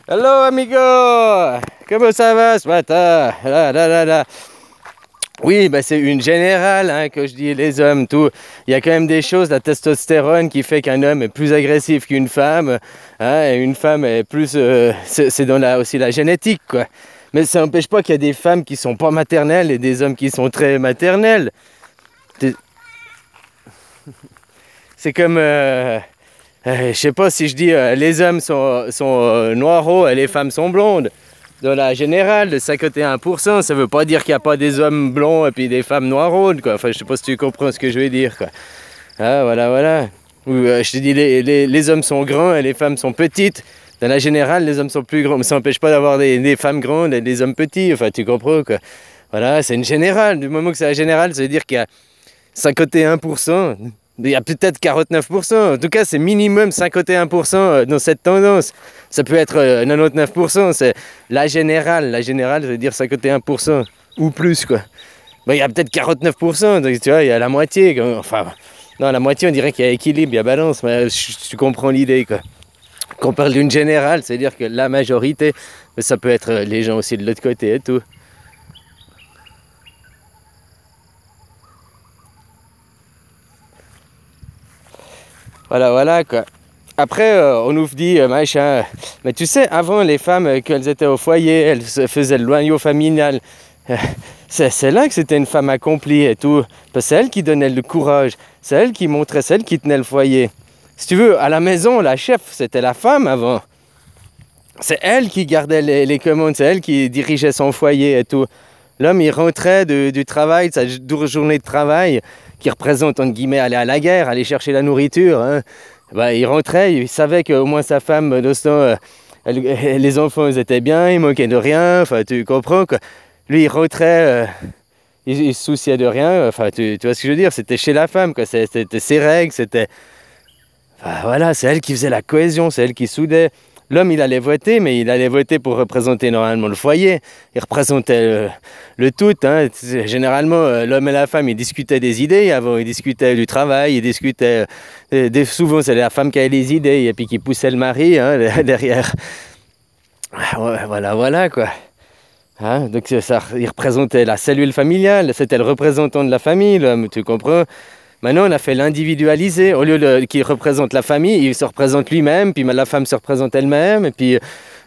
Hello amigo, comment ça va ce matin? Oui, bah c'est une générale hein, que je dis les hommes, tout. Il y a quand même des choses, la testostérone qui fait qu'un homme est plus agressif qu'une femme, hein, et une femme est plus, c'est dans aussi la génétique quoi. Mais ça n'empêche pas qu'il y a des femmes qui sont pas maternelles et des hommes qui sont très maternels. C'est comme, je sais pas si je dis les hommes sont noireaux et les femmes sont blondes. Dans la générale, de 51%, ça veut pas dire qu'il n'y a pas des hommes blonds et puis des femmes noiraudes, quoi. Enfin, je sais pas si tu comprends ce que je veux dire, quoi. Ah, voilà, voilà. Ou je te dis, les hommes sont grands et les femmes sont petites. Dans la générale, les hommes sont plus grands. Mais ça n'empêche pas d'avoir des femmes grandes et des hommes petits. Enfin, tu comprends, quoi. Voilà, c'est une générale. Du moment que c'est la générale, ça veut dire qu'il y a 51%. Il y a peut-être 49%, en tout cas c'est minimum 51% dans cette tendance. Ça peut être 99%, c'est la générale ça veut dire 51% ou plus quoi. Il y a peut-être 49%, donc tu vois, il y a la moitié, enfin, non la moitié on dirait qu'il y a équilibre, il y a balance, mais tu comprends l'idée quoi. Quand on parle d'une générale, c'est-à-dire que la majorité, mais ça peut être les gens aussi de l'autre côté et tout. Voilà, voilà quoi. Après, on nous dit machin. Mais tu sais, avant, les femmes, quand elles étaient au foyer, elles faisaient le noyau familial. Euh, c'est là que c'était une femme accomplie et tout. Parce que c'est elle qui donnait le courage. C'est elle qui montrait, c'est elle qui tenait le foyer. Si tu veux, à la maison, la chef, c'était la femme avant. C'est elle qui gardait les commandes, c'est elle qui dirigeait son foyer et tout. L'homme, il rentrait du travail, de sa dure journée de travail, qui représente, entre guillemets, aller à la guerre, aller chercher la nourriture. Hein. Ben, il rentrait, il savait qu'au moins sa femme, dans ce temps, les enfants, ils étaient bien, il manquait de rien, enfin, tu comprends, quoi. Lui, il rentrait, il se souciait de rien, enfin, tu vois ce que je veux dire, c'était chez la femme, quoi. C'était ses règles, c'était... Enfin, voilà, c'est elle qui faisait la cohésion, c'est elle qui soudait. L'homme, il allait voter, mais il allait voter pour représenter normalement le foyer. Il représentait le tout. Hein. Généralement, l'homme et la femme, ils discutaient des idées. Avant, ils discutaient du travail, ils discutaient... souvent, c'est la femme qui avait les idées et puis qui poussait le mari hein, derrière. Ouais, voilà, voilà, quoi. Hein, donc, il représentait la cellule familiale. C'était le représentant de la famille, l'homme, tu comprends? Maintenant, on a fait l'individualiser. Au lieu qu'il représente la famille, il se représente lui-même, puis la femme se représente elle-même. Et puis,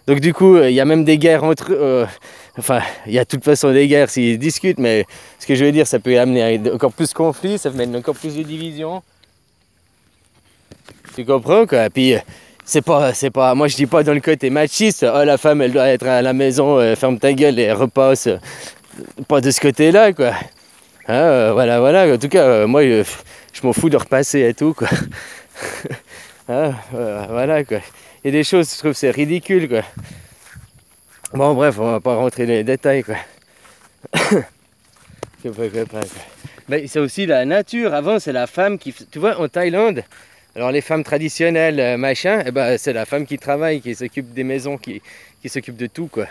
donc du coup, il y a même des guerres entre eux. Enfin, il y a de toute façon des guerres s'ils discutent, mais ce que je veux dire, ça peut amener à encore plus de conflits, ça peut mettre encore plus de divisions. Tu comprends, quoi? Puis, c'est pas, moi je dis pas dans le côté machiste, oh la femme elle doit être à la maison, ferme ta gueule et repasse. Pas de ce côté-là, quoi. Hein, voilà, voilà. En tout cas, moi, je m'en fous de repasser et tout, quoi. Hein, voilà, quoi. Il y a des choses, je trouve, c'est ridicule, quoi. Bon, bref, on va pas rentrer dans les détails, quoi. Mais c'est aussi la nature. Avant, c'est la femme qui... Tu vois, en Thaïlande, alors les femmes traditionnelles, machin, eh ben, c'est la femme qui travaille, qui s'occupe des maisons, qui s'occupe de tout, quoi.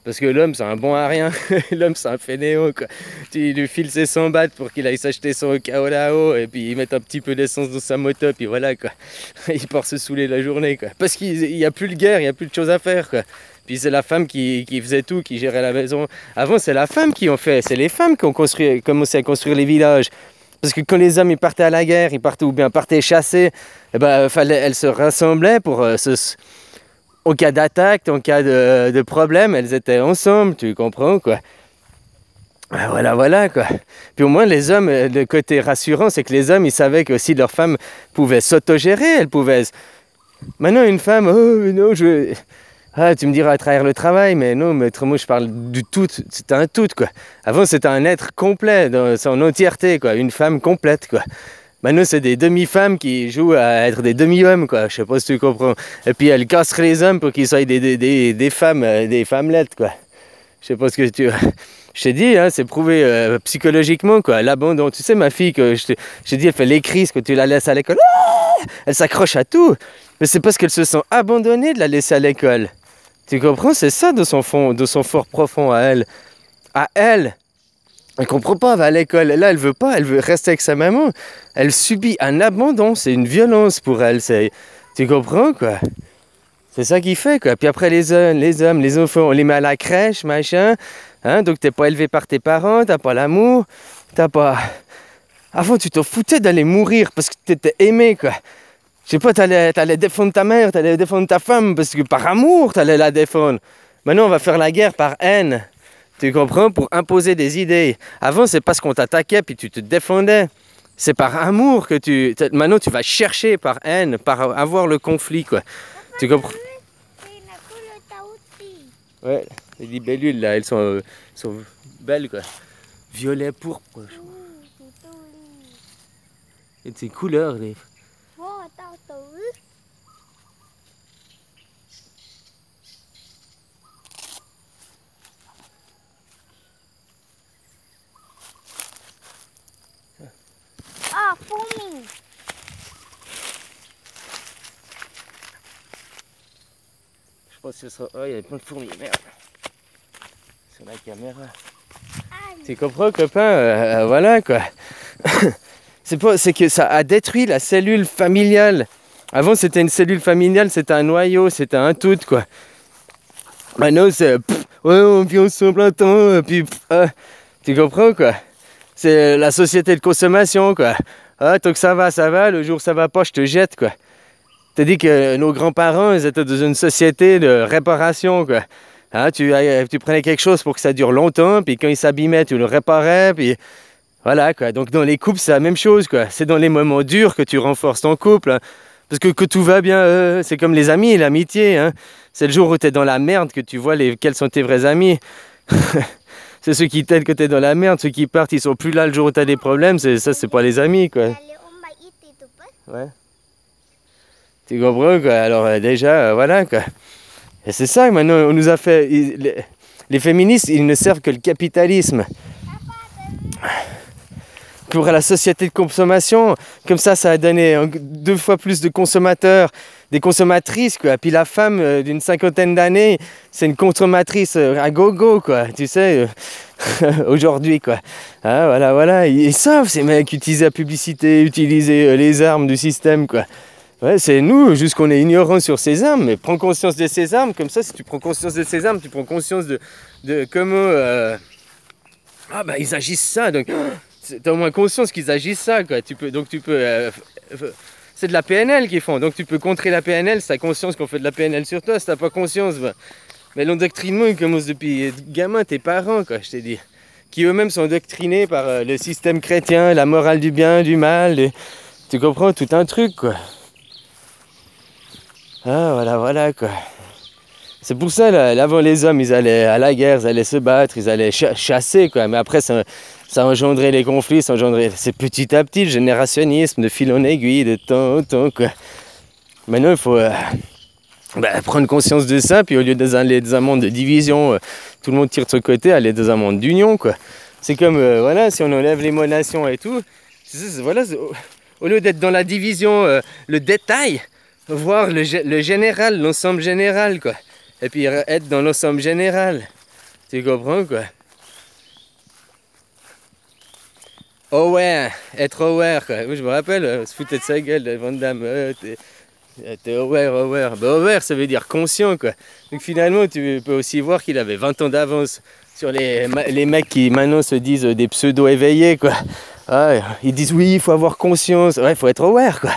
Parce que l'homme, c'est un bon à rien. L'homme, c'est un fainéant, quoi. Tu lui files ses 100 bahts pour qu'il aille s'acheter son kaolao et puis il met un petit peu d'essence dans sa moto, puis voilà, quoi. Il part se saouler la journée, quoi. Parce qu'il n'y a plus de guerre, il n'y a plus de choses à faire, quoi. Puis c'est la femme qui faisait tout, qui gérait la maison. Avant, c'est la femme qui en fait. C'est les femmes qui ont commencé à construire les villages. Parce que quand les hommes ils partaient à la guerre, ils partaient ou bien partaient chasser, eh ben, elles se rassemblaient pour au cas d'attaque, en cas de problème, elles étaient ensemble, tu comprends quoi. Voilà, voilà quoi. Puis au moins les hommes, le côté rassurant, c'est que les hommes, ils savaient que aussi leurs femmes pouvaient s'autogérer, elles pouvaient... Maintenant une femme, oh non, Ah, tu me diras à travers le travail, mais non, mais moi je parle du tout, c'était un tout quoi. Avant c'était un être complet, dans son entièreté quoi, une femme complète quoi. Maintenant c'est des demi-femmes qui jouent à être des demi-hommes quoi, je sais pas si tu comprends. Et puis elles casseraient les hommes pour qu'ils soient des femmes, des femmelettes quoi. Je sais pas ce que tu... Je t'ai dit, hein, c'est prouvé psychologiquement quoi, l'abandon. Tu sais ma fille, que je t'ai dit, elle fait les crises quand tu la laisses à l'école. Elle s'accroche à tout. Mais c'est parce qu'elle se sent abandonnée de la laisser à l'école. Tu comprends? C'est ça de son fond, de son fort profond à elle. À elle. Elle comprend pas, elle va à l'école. Là, elle veut pas, elle veut rester avec sa maman. Elle subit un abandon, c'est une violence pour elle. Tu comprends, quoi? C'est ça qu'il fait, quoi. Puis après, les enfants, on les met à la crèche, machin. Hein, donc t'es pas élevé par tes parents, t'as pas l'amour, t'as pas... Avant, tu t'en foutais d'aller mourir parce que t'étais aimé, quoi. Je sais pas, t'allais défendre ta mère, t'allais défendre ta femme parce que par amour, t'allais la défendre. Maintenant, on va faire la guerre par haine. Tu comprends? Pour imposer des idées. Avant, c'est parce qu'on t'attaquait puis tu te défendais. C'est par amour que tu... Maintenant, tu vas chercher par haine, par avoir le conflit, quoi. Tu comprends? Ouais, les libellules, là, elles sont belles, quoi. Violet, pourpre, je crois. Et ces couleurs, les... Ah, fourmis. Je pense que ce sera... Oh, il y a plein de fourmis, merde. Sur la caméra. Tu comprends, copain? Voilà, quoi. C'est que ça a détruit la cellule familiale. Avant, c'était une cellule familiale, c'était un noyau, c'était un tout, quoi. Maintenant, c'est... Ouais, on vit ensemble un temps, puis... tu comprends, quoi? C'est la société de consommation, quoi. Ah, tant que ça va, le jour où ça va pas, je te jette, quoi. T'as dit que nos grands-parents, ils étaient dans une société de réparation, quoi. Hein, tu prenais quelque chose pour que ça dure longtemps, puis quand il s'abîmait, tu le réparais, puis... Voilà, quoi. Donc dans les couples, c'est la même chose, quoi. C'est dans les moments durs que tu renforces ton couple, hein. Parce que tout va bien, c'est comme les amis et l'amitié, hein. C'est le jour où tu es dans la merde que tu vois quels sont tes vrais amis. C'est ceux qui t'aident quand tu es dans la merde, ceux qui partent, ils sont plus là le jour où tu as des problèmes, ça, c'est pas les amis, quoi. Ouais. Tu comprends, quoi. Alors déjà, voilà, quoi. Et c'est ça, maintenant, on nous a fait... Les féministes, ils ne servent que le capitalisme. Pour la société de consommation, comme ça a donné 2 fois plus de consommateurs, des consommatrices, quoi. Puis la femme d'une 50aine d'années, c'est une consommatrice à gogo, quoi, tu sais, aujourd'hui, quoi. Hein, voilà, ils savent, ces mecs, utiliser la publicité, utiliser les armes du système, quoi. Ouais, c'est nous, juste qu'on est ignorants sur ces armes, mais prends conscience de ces armes, comme ça, si tu prends conscience de ces armes, tu prends conscience de comment... Ah, bah, ils agissent ça, donc... T'as au moins conscience qu'ils agissent ça, quoi. C'est de la PNL qu'ils font, donc tu peux contrer la PNL si t'as conscience qu'on fait de la PNL sur toi. Si t'as pas conscience, bah. Mais l'endoctrinement, il commence depuis gamin, tes parents, quoi, je t'ai dit. Qui eux-mêmes sont endoctrinés par le système chrétien, la morale du bien, du mal. Tu comprends, tout un truc, quoi. Ah, voilà, quoi. C'est pour ça, là, avant les hommes, ils allaient à la guerre, ils allaient se battre, ils allaient chasser, quoi. Mais après, ça engendrait les conflits, c'est petit à petit le générationnisme, de fil en aiguille, de temps en temps, quoi. Maintenant, il faut prendre conscience de ça, puis au lieu d'aller dans un monde de division, tout le monde tire de son côté, aller dans un monde d'union, quoi. C'est comme, voilà, si on enlève l'émanation et tout, voilà, au lieu d'être dans la division, le détail, voir le général, l'ensemble général, quoi. Et puis être dans l'ensemble général. Tu comprends, quoi? Aware, être aware, quoi. Moi, je me rappelle, on se foutait de sa gueule, de Van Damme. T'es aware. Bah, aware, ça veut dire conscient, quoi. Donc finalement, tu peux aussi voir qu'il avait 20 ans d'avance sur les mecs qui maintenant se disent des pseudo-éveillés, quoi. Ah, ils disent oui, il faut avoir conscience. Ouais, il faut être aware, quoi.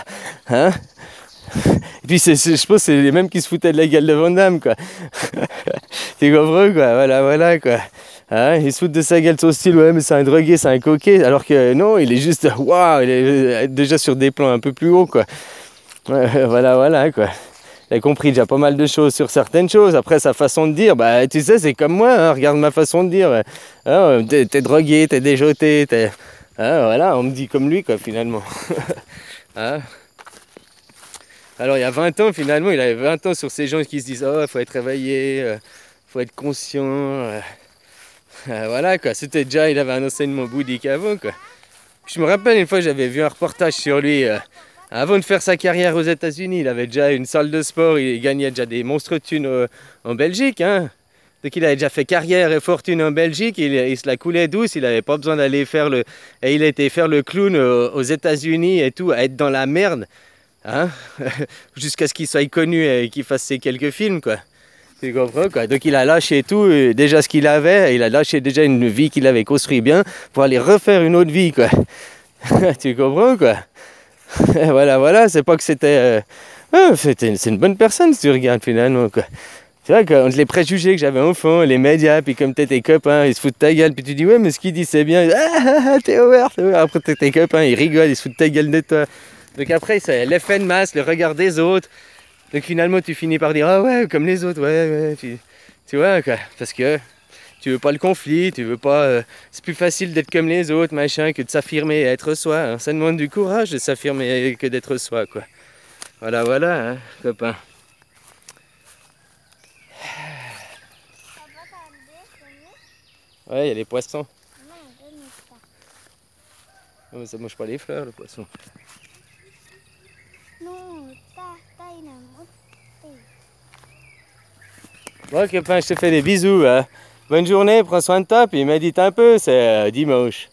Hein? Et puis je pense que c'est les mêmes qui se foutaient de la gueule de Van Damme, quoi. Tu comprends, quoi. Voilà, quoi. Hein, il se fout de sa gueule, son style, ouais, mais c'est un drogué, c'est un coquet. Alors que non, il est juste, waouh, il est déjà sur des plans un peu plus hauts, quoi. Ouais, voilà, quoi. Il a compris déjà pas mal de choses sur certaines choses. Après, sa façon de dire, bah, tu sais, c'est comme moi, hein, regarde ma façon de dire. Hein, t'es drogué, t'es déjoté, hein, voilà, on me dit comme lui, quoi, finalement. Hein. Alors, il y a 20 ans, finalement, il avait 20 ans sur ces gens qui se disent, oh, il faut être réveillé, faut être conscient. Voilà, quoi. C'était déjà, il avait un enseignement bouddhique avant, quoi. Je me rappelle une fois, j'avais vu un reportage sur lui. Avant de faire sa carrière aux États-Unis, il avait déjà une salle de sport, il gagnait déjà des monstres thunes en Belgique, hein. Donc il avait déjà fait carrière et fortune en Belgique, il se la coulait douce, il n'avait pas besoin d'aller faire et il était faire le clown aux États-Unis et tout, à être dans la merde. Hein? Jusqu'à ce qu'il soit connu et qu'il fasse ses quelques films, quoi. Tu comprends, quoi? Donc il a lâché tout, déjà ce qu'il avait, il a lâché déjà une vie qu'il avait construite bien pour aller refaire une autre vie, quoi. Tu comprends, quoi? Voilà, voilà, c'est pas que c'était... c'est une bonne personne si tu regardes finalement, quoi. Tu vois, entre les préjugés que j'avais enfant, les médias, puis comme t'es tes copains, ils se foutent de ta gueule, puis tu dis ouais, mais ce qu'il dit c'est bien. T'es ouvert, t'es ouvert. Après, tes copains, ils rigolent, ils se foutent de ta gueule de toi. Donc après, c'est l'effet de masse, le regard des autres. Donc finalement, tu finis par dire ah ouais, comme les autres, ouais, ouais. Tu vois, quoi. Parce que tu veux pas le conflit, tu veux pas. C'est plus facile d'être comme les autres, machin, que de s'affirmer et être soi. Hein. Ça demande du courage de s'affirmer que d'être soi, quoi. Voilà, voilà, hein, copain. Papa, t'as un bœuf, Ouais, il y a les poissons. non, donne ça. Non, mais ça mange pas les fleurs, le poisson. Non, t'as une amouette. Bon, copain, je te fais des bisous. Hein. Bonne journée, prends soin de toi, puis médite un peu, c'est dimanche.